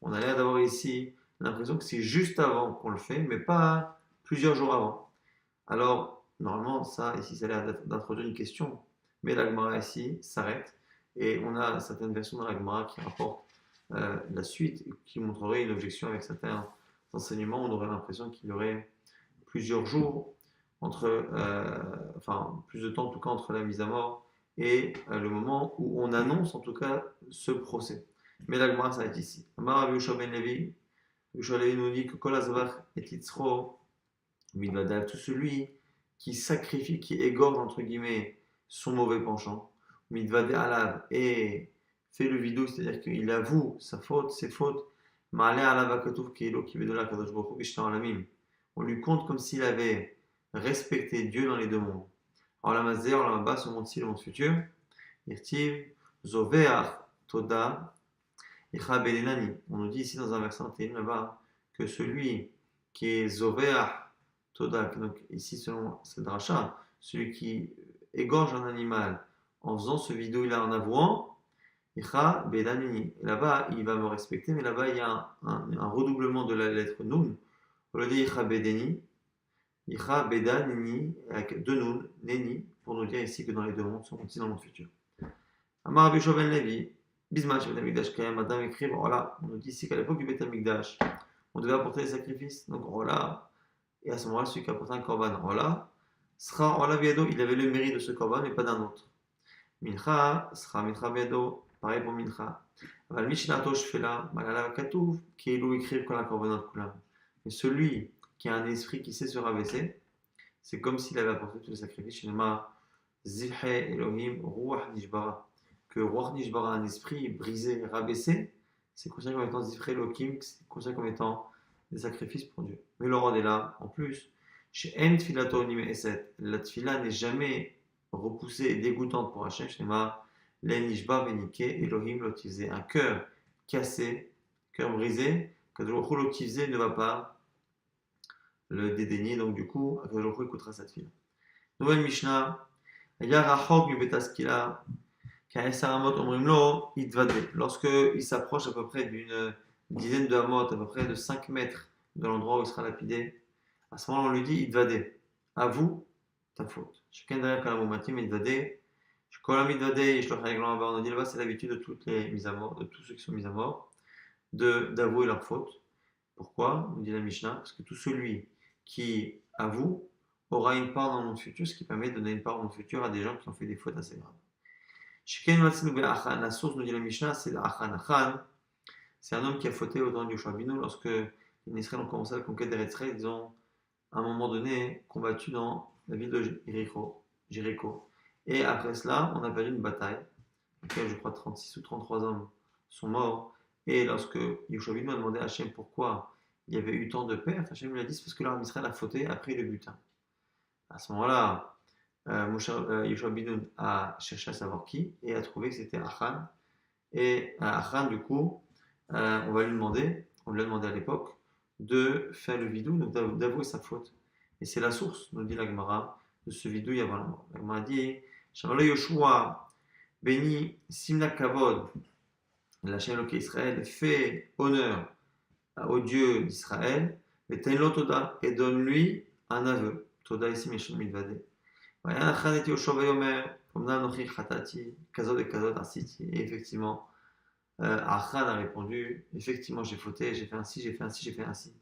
On a l'air d'avoir ici l'impression que c'est juste avant qu'on le fait, mais pas plusieurs jours avant. Alors, normalement, ça, ici, ça a l'air d'introduire une question, mais la Gemara ici s'arrête, et on a certaines versions de la Gemara qui rapportent la suite, qui montrerait une objection avec certains enseignements. On aurait l'impression qu'il y aurait plusieurs jours, enfin, plus de temps en tout cas entre la mise à mort et le moment où on annonce en tout cas ce procès. Mais la Gemara s'arrête ici. Amar Rabbi Yehoshua ben Levi, Yehoshua Levi nous dit que Kol Azvach et Yitzro, tout celui qui sacrifie, qui égorge entre guillemets son mauvais penchant, Midvade Alav, et fait le vidou, c'est-à-dire qu'il avoue sa faute, ses fautes, Ma'ale Alav Akatouf Keilo Kivedola Kadosh Baruch Hu Bishtar Alamim. On lui compte comme s'il avait respecté Dieu dans les deux mondes. Alors la Mazé, alors la bas, ce monde-ci, le monde futur, Irtiv, Zoveach Toda, Icha Belenani. On nous dit ici dans un verset intérim là-bas que celui qui est Zoveach Toda, donc ici selon cette dracha, celui qui égorge un animal en faisant ce vidéo là en avouant, Icha Belenani. Là-bas, il va me respecter, mais là-bas, il y a un redoublement de la lettre Nun. On le dit Icha Bedeni, Icha Beda Nini, avec deux Nun, Neni, pour nous dire ici que dans les deux mondes sont aussi dans le monde futur. Amar Rabbi Yehoshua ben Levi, Bismach Bet Hamikdash Kayam, Adam écrit, voilà, on nous dit ici qu'à l'époque du Bet Hamikdash, on devait apporter des sacrifices, donc voilà, et à ce moment-là, celui qui apportait un korban, voilà, sera Ola Biado, il avait le mérite de ce korban, mais pas d'un autre. Mincha, sera Mincha Biado, pareil pour Mincha. Aval Mishnato Shfela, Malala Katuv, qui est l'eau écrire quand la korbanot kulam. Mais celui qui a un esprit qui sait se rabaisser, c'est comme s'il avait apporté tous les sacrifices. Shinema Zilhe Elohim Ruach Nishbara. Que Ruach Nishbara, un esprit brisé, rabaissé, c'est considéré comme étant Zilhe Elohim, c'est considéré comme étant des sacrifices pour Dieu. Mais Laurent est là, en plus, chez En Tfilato Nime Eset, la Tfila n'est jamais repoussée et dégoûtante pour Hachem. Shinema Len Nishbar Benike Elohim Lotisé. Un cœur cassé, cœur brisé, que Baruch Hu Lotisé ne va pas le dédaigner. Donc du coup, Akadosh Baruch Hu écoutera cette fille. Nouvelle Mishnah. Yarachok mi betaskila. Lorsque il s'approche à peu près d'une dizaine de hamot, à peu près de 5 mètres de l'endroit où il sera lapidé, à ce moment-là, on lui dit Idvade, avoue ta faute. Chacun derrière Kalamumatim, Idvade, Shkolam Idvade, Yishloch Hareglan, on dit là-bas, c'est l'habitude de toutes les mises à mort, de tous ceux qui sont mis à mort, d'avouer leur faute. Pourquoi? On dit la Mishnah, parce que tout celui qui avoue aura une part dans le monde futur, ce qui permet de donner une part dans le monde futur à des gens qui ont fait des fautes assez graves. La source, nous dit la Mishnah, c'est l'Achan. Achan, c'est un homme qui a fauté au temps de Yoshua Binu lorsque les Israéliens ont commencé la conquête d'Eretz Israël. Ils ont, à un moment donné, combattu dans la ville de Jéricho. Et après cela, on a perdu une bataille, dans laquelle je crois 36 ou 33 hommes sont morts. Et lorsque Yoshua Binu a demandé à Hachem pourquoi il y avait eu tant de pertes, Hachem lui a dit c'est parce que l'armée Israël a fauté, a pris le butin. À ce moment-là, Yoshua Binoun a cherché à savoir qui et a trouvé que c'était Achan. Et Achan, du coup, on lui a demandé à l'époque, de faire le vidou, donc d'avouer sa faute. Et c'est la source, nous dit la Gemara, de ce vidouille avant la mort. La Gemara dit Shamalo Yoshua, béni Simna Kavod, la chaîne Israël, fait honneur au Dieu d'Israël, et Tenlo Toda, et donne-lui un aveu. Toda ici, Meshel Milvade. Et effectivement, Achan a répondu effectivement, j'ai fauté, j'ai fait ainsi, j'ai fait ainsi, j'ai fait ainsi.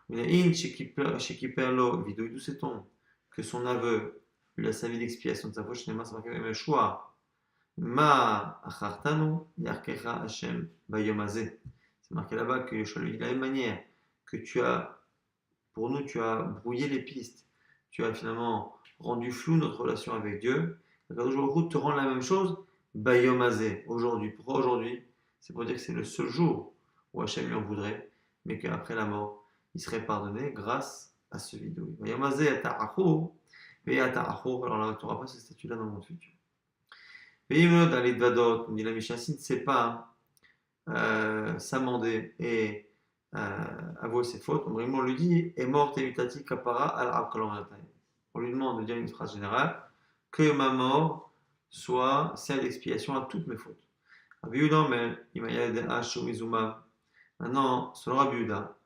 D'où sait-on que son aveu lui a servi d'expiation de sa faute? C'est marqué même choix. Ma achartanu yarkecha Hashem bayomazé. C'est marqué là-bas que Yeshua lui dit de la même manière que pour nous, tu as brouillé les pistes, tu as finalement rendu flou notre relation avec Dieu. Akadosh Baruch Hu te rend la même chose, bayomazé, aujourd'hui. Pourquoi aujourd'hui? C'est pour dire que c'est le seul jour où Hachem lui en voudrait, mais qu'après la mort, il serait pardonné grâce à ce vidou. Bayomazé ata'achou, et ata'achou, alors là, tu n'auras pas ce statut-là dans le monde futur. Veimod alidvadot, on dit la Mishnah, si ne sait pas s'amender et avouer ses fautes, on lui dit est mort evitati kapara al on lui demande de dire une phrase générale que ma mort soit celle d'expiation à toutes mes fautes. Maintenant, selon Rabbi Yehuda,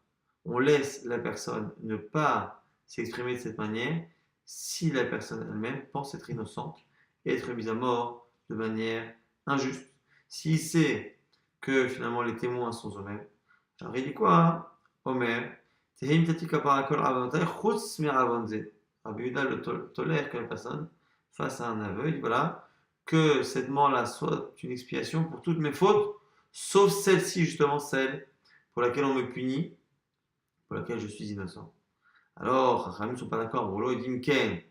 on laisse la personne ne pas s'exprimer de cette manière si la personne elle-même pense être innocente et être mise à mort de manière injuste. S'il sait que finalement les témoins sont eux-mêmes, alors il dit quoi? Omer, Tehim tatika parakol avantay chutz mir avanze. Rabbi Yehuda le tolère que la personne fasse un aveu. Il dit voilà, que cette mort-là soit une expiation pour toutes mes fautes, sauf celle-ci, justement celle pour laquelle on me punit, pour laquelle je suis innocent. Alors, les Chachamim ne sont pas d'accord. Bon, là, il dit Mken,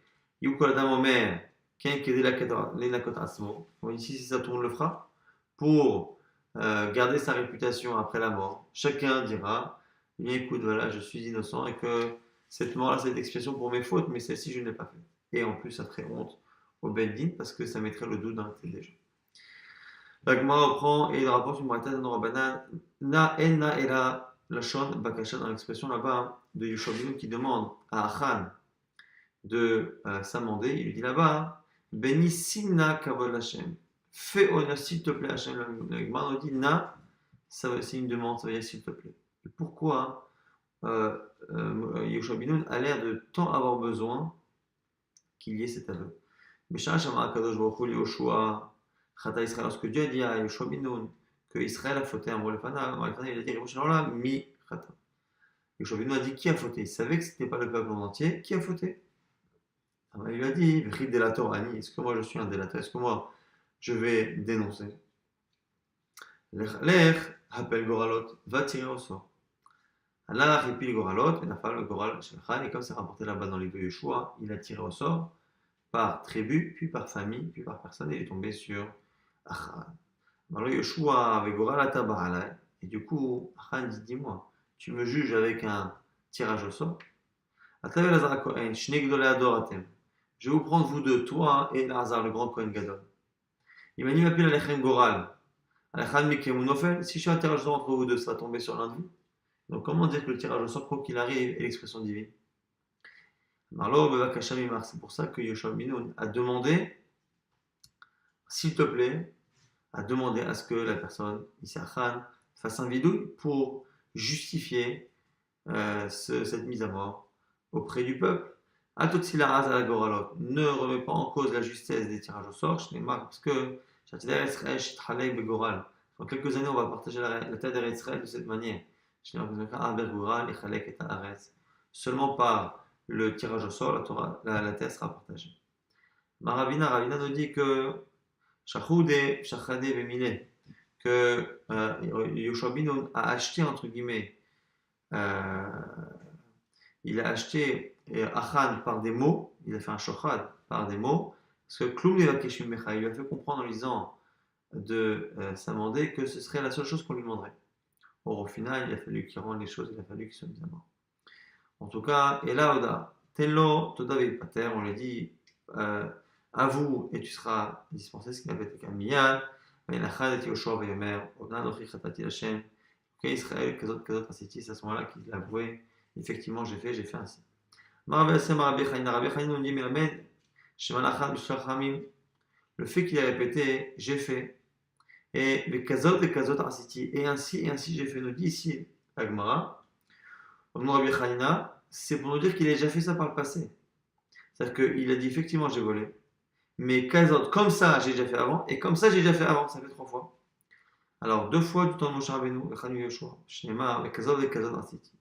Yukol Adam Omer, Ken Kedelakot Asmo. Ici, si ça tourne, le fera. Pour garder sa réputation après la mort, chacun dira eh bien, écoute, voilà, je suis innocent et que cette mort-là, c'est l'expiation pour mes fautes, mais celle-ci, je ne l'ai pas faite. Et en plus, ça ferait honte au Beddin parce que ça mettrait le doute dans la tête des gens. La Gemara reprend et il rapporte une braïta de Rabbanan Na enna era lashon bakasha dans l'expression là-bas de Yoshua Binu qui demande à Achan de s'amender. Il lui dit là-bas Beni simna kavod Hashem. Fais honneur s'il te plaît Hashem. La Gemara nous dit Na, c'est une demande, ça veut dire s'il te plaît. Et pourquoi Yoshua Binu a l'air de tant avoir besoin qu'il y ait cet aveu? Mais Shama Kadosh Baruch Hu Yoshua Chata Israël, lorsque Dieu a dit à Yoshua Binoun que Israël a fauté un Molefana, il a dit Mi Chata. Yoshua Binoun a dit qui a fauté? Il savait que ce n'était pas le peuple en entier. Qui a fauté? Alors, il lui a dit Vrid Delator Ani, est-ce que moi je suis un délateur? Est-ce que moi je vais dénoncer? Lech Hapel Goralot, va tirer au sort. Allah a répil Goralot, et la femme le Goral Shelchan, et comme c'est rapporté là-bas dans les deux Yeshua, il a tiré au sort par tribu, puis par famille, puis par personne, et il est tombé sur Achan. Alors Yeshua avec Goralata Baralai, et du coup, Achan dit dis-moi, tu me juges avec un tirage au sort? Je vais vous prendre vous deux, toi et Lazar, le grand Kohen Gadol. Il m'a dit m'appelle Alechem Goral. Alechem Mikemunofel, si je fais un tirage au sort entre vous deux, ça va tomber sur l'un de vous. Donc comment dire que le tirage au sort, quoi qu'il arrive, est l'expression divine? Marlo Bevakasha Mimar. C'est pour ça que Yoshua ben Nun a demandé, s'il te plaît, a demandé à ce que la personne, ici Khan, fasse un vidouille pour justifier cette mise à mort auprès du peuple. Atotzilaraz à la Goralot, ne remet pas en cause la justesse des tirages au sort, parce que dans quelques années, on va partager la terre d'Israël de cette manière. Seulement par le tirage au sort, la terre sera partagée. Ravina nous dit que que Yoshua ben Nun a acheté, entre guillemets, euh, il a acheté Achan par des mots, il a fait un shochad par des mots, parce que Kloum Levakesh Mimecha, il lui a fait comprendre en lisant de s'amender que ce serait la seule chose qu'on lui demanderait. Or, au final, il a fallu qu'il rende les choses, il a fallu qu'il soit mis à mort. En tout cas, et là, Oda, Tenlo, Toda Pater, on lui dit, avoue et tu seras dispensé, ce qui avait été Kamiyad, Venachad et Yoshua Veyomer, Oda Nochi Chatati Hashem, Israël, Kazot Asiti, c'est à ce moment-là qu'il a avoué, effectivement, j'ai fait ainsi. Le fait qu'il a répété, j'ai fait, et les kazot asiti, et ainsi j'ai fait, nous dit ici Agmara, c'est pour nous dire qu'il a déjà fait ça par le passé. C'est-à-dire qu'il a dit effectivement j'ai volé, mais kazot, comme ça j'ai déjà fait avant, et comme ça j'ai déjà fait avant, ça fait 3 fois. Alors 2 fois du temps de Moshe Rabbeinu, le Chanu Yoshua, Shnema, le kazot asiti.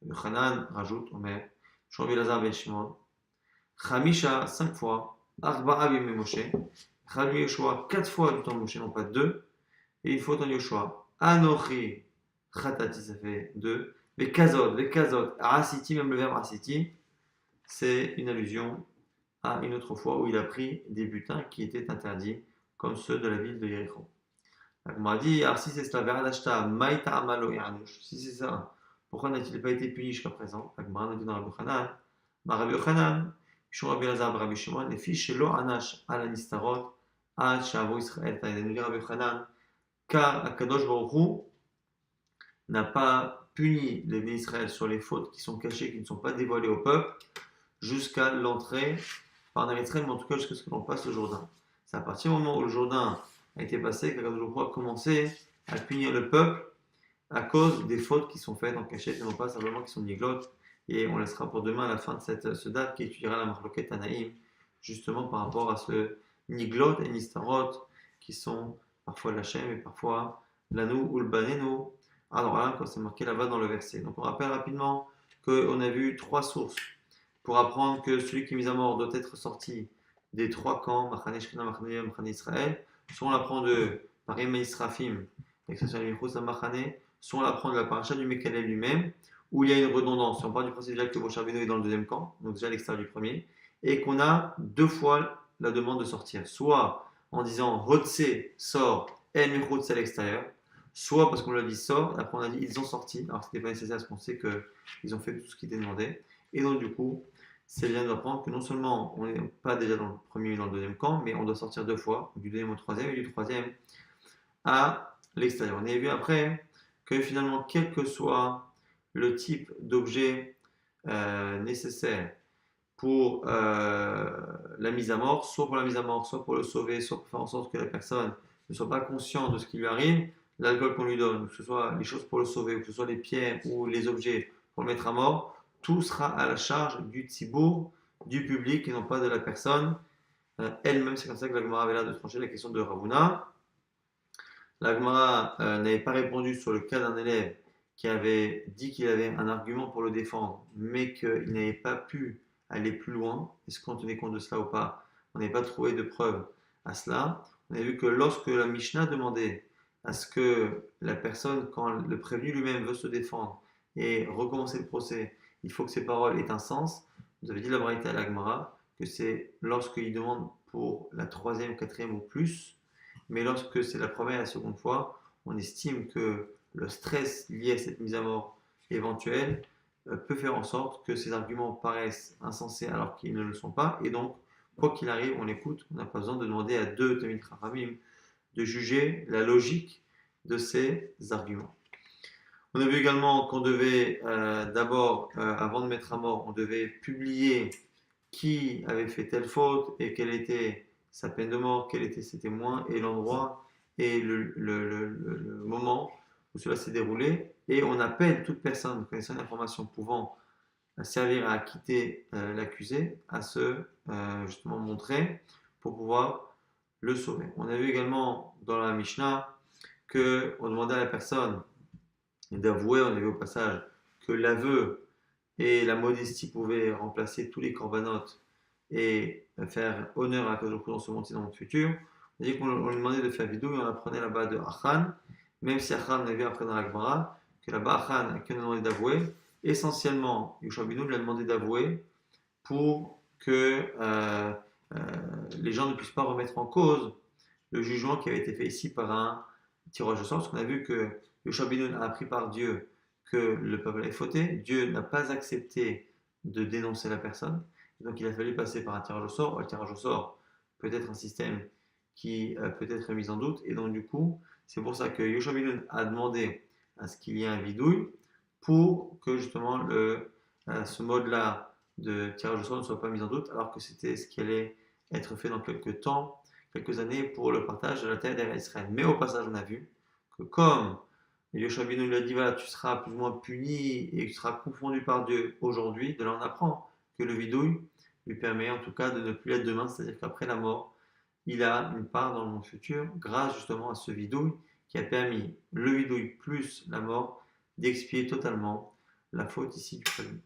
Le Hanan rajoute, Omer, Shmuel Elazar ben Shimon, Chamisha 5 fois, Arba'a bimei Moshe, Chanu Yoshua 4 fois du temps de Moshe, non pas 2, et il faut en Yoshua. Anochi, Khatati, ça fait 2. Les Kazod, Asiti, même le verbe Asiti, c'est une allusion à une autre fois où il a pris des butins qui étaient interdits, comme ceux de la ville de Jéricho. On m'a dit, alors si c'est cela, Veradashta, Maïta Amalo et Anouch, si c'est ça, pourquoi n'a-t-il pas été puni jusqu'à présent? Agmara nous dit dans Rabbi Yochanan, Rabbi Yochanan, Shmuel Rabbi Elazar, Rabbi Shimon, les filles chez Lo Anash, Ala Nistarot, Ad Shavo Israël, nous dit Rabbi Yochanan, car Akadosh Baruch Hu n'a pas puni les bénis Israël sur les fautes qui sont cachées, qui ne sont pas dévoilées au peuple, jusqu'à l'entrée par Israël, mais en tout cas jusqu'à ce que l'on passe le Jourdain. C'est à partir du moment où le Jourdain a été passé qu'Akadosh Baruch Hu a commencé à punir le peuple à cause des fautes qui sont faites en cachette et non pas simplement qui sont niglotes. Et on laissera pour demain à la fin de ce date qui étudiera la marloquette Anaïm, justement par rapport à ce niglot et nistarot qui sont parfois l'Hachem et parfois l'anou ou le baneno. Alors là, quand c'est marqué là-bas dans le verset. Donc on rappelle rapidement qu'on a vu 3 sources pour apprendre que celui qui est mis à mort doit être sorti des 3 camps, Machane Shekhinah, Machane Yom, Machane Israël. Soit on l'apprend de Parim Israfim, avec ce Michus Machane, soit on l'apprend de la paracha du Mekalel lui-même, où il y a une redondance. Si on part du principe déjà que Moshe Rabbeinu est dans le deuxième camp, donc déjà à l'extérieur du premier, et qu'on a 2 fois la demande de sortir, soit en disant Hotse sort, El Michutz à l'extérieur, soit parce qu'on l'a dit sort, après on a dit ils ont sorti, alors ce n'était pas nécessaire parce qu'on sait qu'ils ont fait tout ce qui était demandé, et donc du coup, c'est bien d'apprendre que non seulement on n'est pas déjà dans le premier et dans le deuxième camp, mais on doit sortir 2 fois, du deuxième au troisième, et du troisième à l'extérieur. On a vu après que finalement, quel que soit le type d'objet nécessaire pour la mise à mort, soit pour la mise à mort, soit pour le sauver, soit pour faire en sorte que la personne ne soit pas consciente de ce qui lui arrive, l'alcool qu'on lui donne, que ce soit les choses pour le sauver, que ce soit les pierres ou les objets pour le mettre à mort, tout sera à la charge du tzibour, du public et non pas de la personne elle-même. C'est comme ça que la Gemara avait l'air de trancher la question de Ravuna. La Gemara n'avait pas répondu sur le cas d'un élève qui avait dit qu'il avait un argument pour le défendre, mais qu'il n'avait pas pu aller plus loin. Est-ce qu'on tenait compte de cela ou pas? On n'avait pas trouvé de preuve à cela. On a vu que lorsque la Mishnah demandait à ce que la personne, quand le prévenu lui-même veut se défendre et recommencer le procès, il faut que ses paroles aient un sens. Vous avez dit la Braïta à la Gemara que c'est lorsqu'il demande pour la 3e, 4e ou plus, mais lorsque c'est la première et la seconde fois, on estime que le stress lié à cette mise à mort éventuelle peut faire en sorte que ces arguments paraissent insensés alors qu'ils ne le sont pas, et donc, quoi qu'il arrive, on l'écoute, on n'a pas besoin de demander à 2 Talmid Chachamim de juger la logique de ces arguments. On a vu également qu'on devait d'abord, avant de mettre à mort, on devait publier qui avait fait telle faute et quelle était sa peine de mort, quels étaient ses témoins et l'endroit et le moment où cela s'est déroulé. Et on appelle toute personne connaissant une information pouvant servir à acquitter l'accusé à se justement montrer pour pouvoir le sauver. On a vu également dans la Mishnah qu'on demandait à la personne d'avouer, on a vu au passage que l'aveu et la modestie pouvaient remplacer tous les corbanotes et faire honneur à Kadosh dans ce monde dans le futur. On a dit qu'on lui demandait de faire vidou et on apprenait là-bas de Achan, même si Achan on a vu après dans la Gemara que là-bas Achan a demandé d'avouer. Essentiellement, Yoshua Binoun lui a demandé d'avouer pour que euh, les gens ne puissent pas remettre en cause le jugement qui avait été fait ici par un tirage au sort, parce qu'on a vu que Yoshua Binoun a appris par Dieu que le peuple avait fauté. Dieu n'a pas accepté de dénoncer la personne. Donc il a fallu passer par un tirage au sort. Le tirage au sort peut être un système qui peut être mis en doute. Et donc du coup, c'est pour ça que Yoshua Binoun a demandé à ce qu'il y ait un bidouille pour que justement ce mode-là de tirage au sort ne soit pas mis en doute, alors que c'était ce qui allait être fait dans quelques temps, quelques années pour le partage de la terre d'Israël. Mais au passage, on a vu que comme Yoshua Binoun lui a dit, voilà, tu seras plus ou moins puni et tu seras confondu par Dieu aujourd'hui, de là on apprend que le vidouille lui permet en tout cas de ne plus être demain, c'est-à-dire qu'après la mort, il a une part dans le monde futur grâce justement à ce vidouille qui a permis le vidouille plus la mort d'expier totalement la faute ici du prévenu.